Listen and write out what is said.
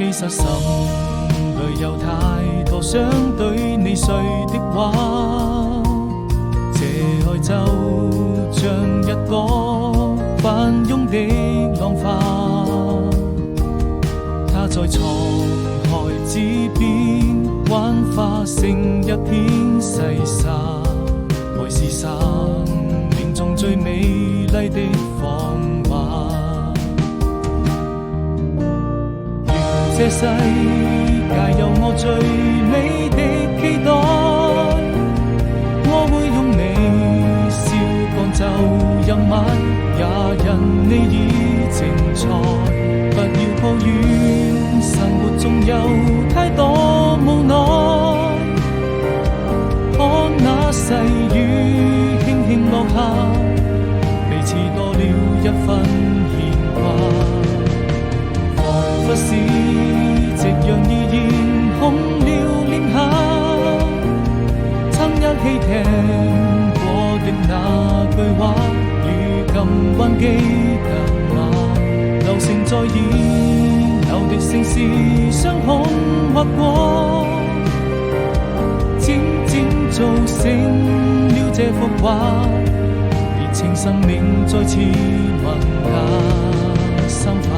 其實心裏有太多想對你說的話，這愛就像一個翻湧的浪花，它在滄海之邊幻化成一片細沙，愛是生命中最美麗的謊話。願這世界有我最美的期待，我會用你笑趕走陰霾，也因你已精彩。不要抱怨生活中有太多無奈，看那細雨輕輕落下，彼此多了一分牽掛。彷彿是夕陽已染紅了臉頰，曾一起聽過的那句話，如今還記得嗎？流星在演有的城市雙空劃過，漸漸造成了這幅畫，熱情生命再次吻下心花。